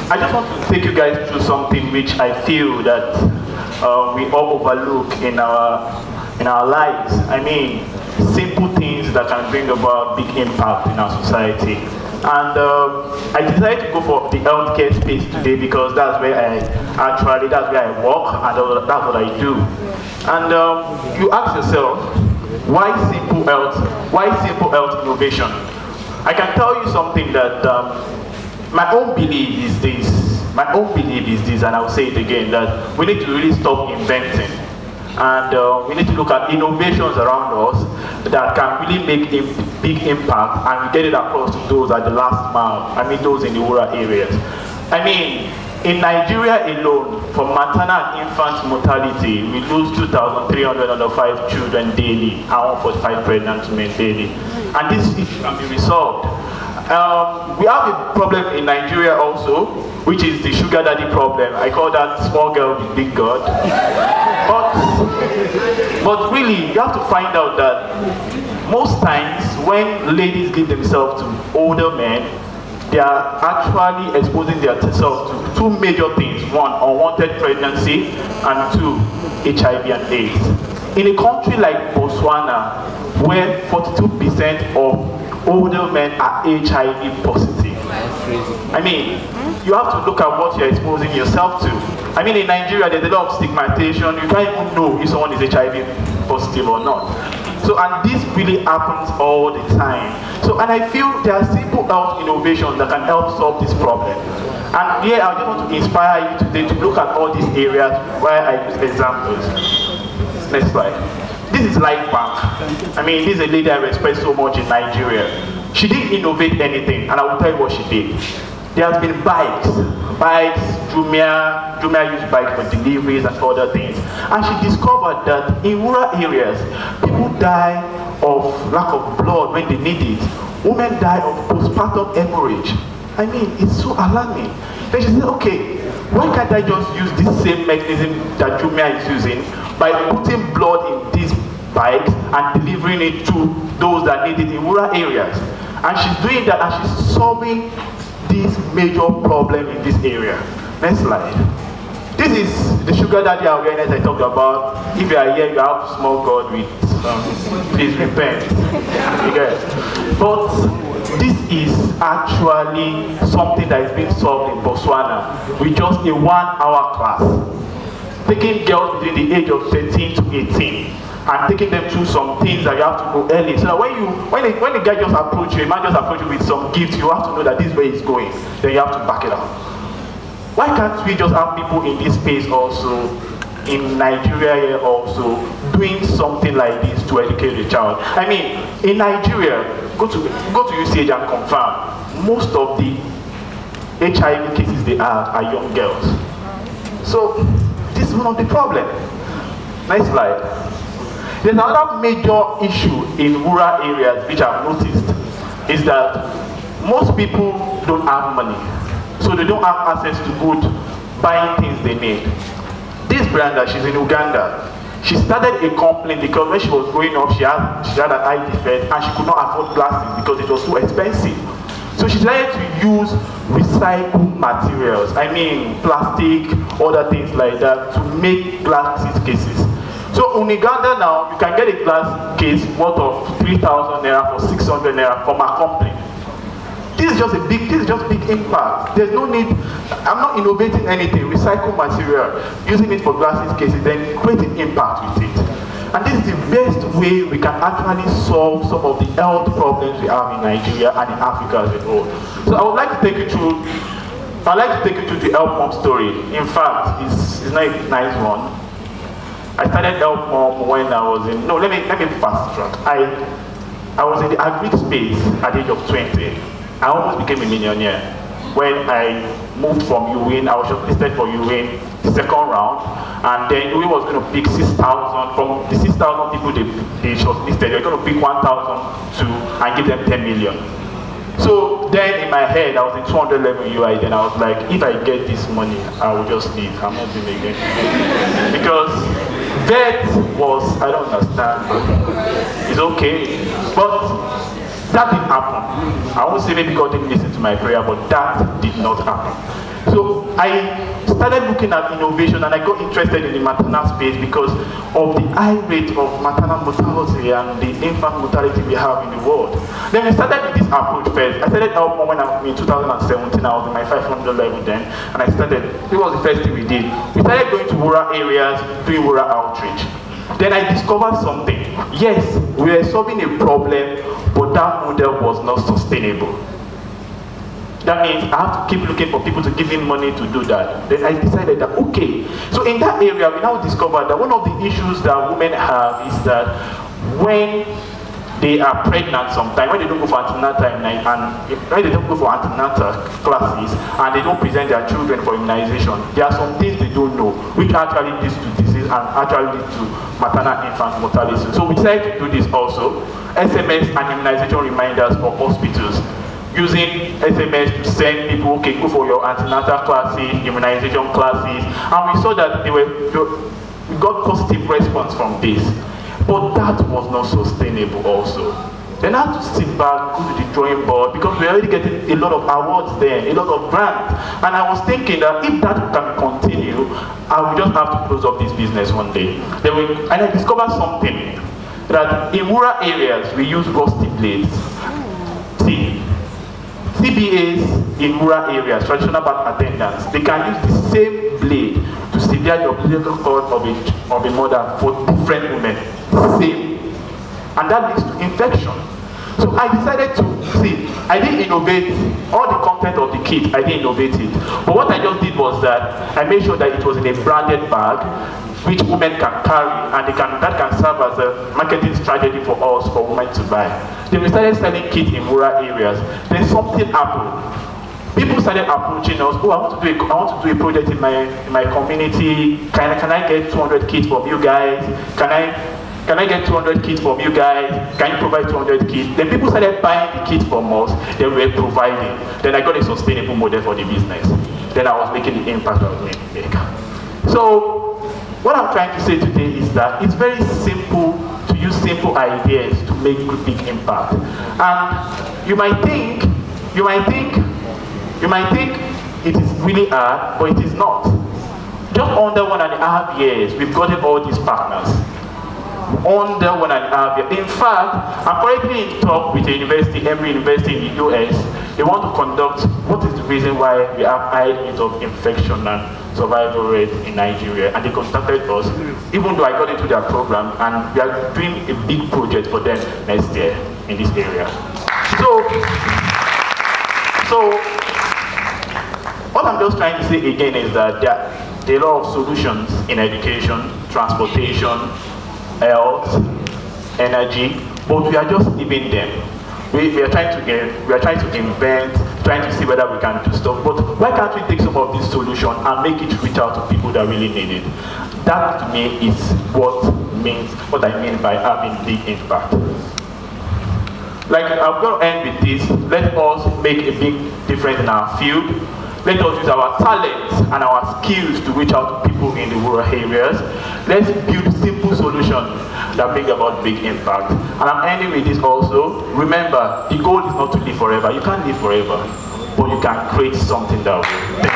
I just want to take you guys through something which I feel that we all overlook in our lives. I mean, simple things that can bring about big impact in our society. And I decided to go for the healthcare space today because that's where I work and that's what I do. And you ask yourself, why simple health? Why simple health innovation? I can tell you something that my own belief is this, and I'll say it again, that we need to really stop inventing. And we need to look at innovations around us that can really make a big impact, and we get it across to those at the last mile. I mean, those in the rural areas. I mean, in Nigeria alone, for maternal and infant mortality, we lose 2,305 children daily and 145 pregnant women daily. And this issue can be resolved. We have a problem in Nigeria also, which is the sugar daddy problem. I call that small girl with big God. But really, you have to find out that most times when ladies give themselves to older men, they are actually exposing themselves to two major things. One, unwanted pregnancy, and two, HIV and AIDS. In a country like Botswana, where 42% of older men are HIV positive. I mean, you have to look at what you're exposing yourself to. I mean, in Nigeria, there's a lot of stigmatization. You can't even know if someone is HIV positive or not. So, and this really happens all the time. So, and I feel there are simple health innovations that can help solve this problem. And here, I just want to inspire you today to look at all these areas where I use examples. Next slide. This is Life Bank. I mean, this is a lady I respect so much in Nigeria. She didn't innovate anything, and I will tell you what she did. There has been bikes, Jumia used bikes for deliveries and other things. And she discovered that in rural areas, people die of lack of blood when they need it. Women die of postpartum hemorrhage. I mean, it's so alarming. Then she said, okay, why can't I just use this same mechanism that Jumia is using by putting blood in these bikes and delivering it to those that need it in rural areas? And she's doing that, and she's solving this major problem in this area. Next slide. This is the sugar daddy awareness I talked about. If you are here, you have small God with, please repent. Okay. But this is actually something that is being solved in Botswana with just a 1-hour class. Taking girls between the age of 13 to 18 and taking them through some things that you have to know early. So that when the guy just approach you, a man just approach you with some gifts, you have to know that this way is going. Then you have to back it up. Why can't we just have people in this space also, in Nigeria here also, doing something like this to educate the child? I mean, in Nigeria, go to UCH and confirm, most of the HIV cases they have are young girls. So this is one of the problems. Next slide. There's another major issue in rural areas which I've noticed is that most people don't have money. So they don't have access to good buying things they need. This Brenda, she's in Uganda. She started a company because when she was growing up, she had an eye defect and she could not afford glasses because it was too expensive. So she decided to use recycled materials. I mean, plastic, other things like that, to make glasses cases. So in Uganda now, you can get a glass case worth of 3,000 naira for 600 naira from a company. This is just big impact. There's no need, I'm not innovating anything, recycled material, using it for glasses cases, then creating impact with it. And this is the best way we can actually solve some of the health problems we have in Nigeria and in Africa as a whole. So I would like to take you through the Help Mom story. In fact, it's not a nice one. I started Help Mom when I was in, let me fast track. I was in the agri space at the age of 20. I almost became a millionaire when I moved from UWIN. I was shortlisted for UWIN the second round, and then UWIN was going to pick 6,000 from the 6,000 people they shortlisted. They were going to pick 1,002 and give them 10 million. So then in my head, I was in 200 level UI. Then I was like, if I get this money, I will just leave. I'm not doing it again because vet was, I don't understand, but it's okay. But that didn't happen. I won't say maybe God didn't listen to my prayer, but that did not happen. So I started looking at innovation, and I got interested in the maternal space because of the high rate of maternal mortality and the infant mortality we have in the world. Then we started with this approach first. I started out when in 2017, I was in my 500 level then, and it was the first thing we did. We started going to rural areas, doing rural outreach. Then I discovered something. Yes, we were solving a problem, but that model was not sustainable. That means I have to keep looking for people to give me money to do that. Then I decided that, okay. So in that area, we now discovered that one of the issues that women have is that when they are pregnant sometimes, when they don't go for antenatal and when they don't go for antenatal classes and they don't present their children for immunization, there are some things they don't know, which actually leads to disease and actually leads to maternal infant mortality. So we decided to do this also, SMS and immunization reminders for hospitals, using SMS to send people, okay, go for your antenatal classes, immunization classes, and we saw that we got positive response from this. But that was not sustainable also. Then I had to sit back, go to the drawing board, because we're already getting a lot of awards there, a lot of grants. And I was thinking that if that can continue, I will just have to close up this business one day. And I discovered something, that in rural areas, we use rusty blades. See, CBAs in rural areas, traditional birth attendants, they can use the same blade to sever the umbilical cord of a mother for different women. Same. And that leads to infection. So I decided to see, I didn't innovate all the content of the kit, I didn't innovate it. But what I just did was that I made sure that it was in a branded bag, which women can carry, and that can serve as a marketing strategy for us, for women to buy. Then we started selling kits in rural areas. Then something happened. People started approaching us. Oh, I want to do a project in my community. Can I get 200 kits from you guys? Can I get 200 kits from you guys? Can you provide 200 kits? Then people started buying the kits from us. Then we were providing. Then I got a sustainable model for the business. Then I was making the impact I was going to make. So what I'm trying to say today is that it's very simple to use simple ideas to make big impact. And you might think it is really hard, but it is not. Just under 1.5 years, we've gotten all these partners. Under 1.5 years. In fact, I'm currently in talk with a university, Emory University in the US. They want to conduct what is the reason why we have high rates of infection and survival rate in Nigeria. And they contacted us, even though I got into their program, and we are doing a big project for them next year in this area. So what I'm just trying to say again is that there are a lot of solutions in education, transportation, health, energy, but we are just leaving them. We are trying to invent, trying to see whether we can do stuff. But why can't we take some of these solutions and make it reach out to people that really need it? That to me is what I mean by having big impact. Like, I'm going to end with this. Let us make a big difference in our field. Let us use our talents and our skills to reach out to people in the rural areas. Let's build simple solutions that bring about big impact. And I'm ending with this also. Remember, the goal is not to live forever. You can't live forever, but you can create something that will.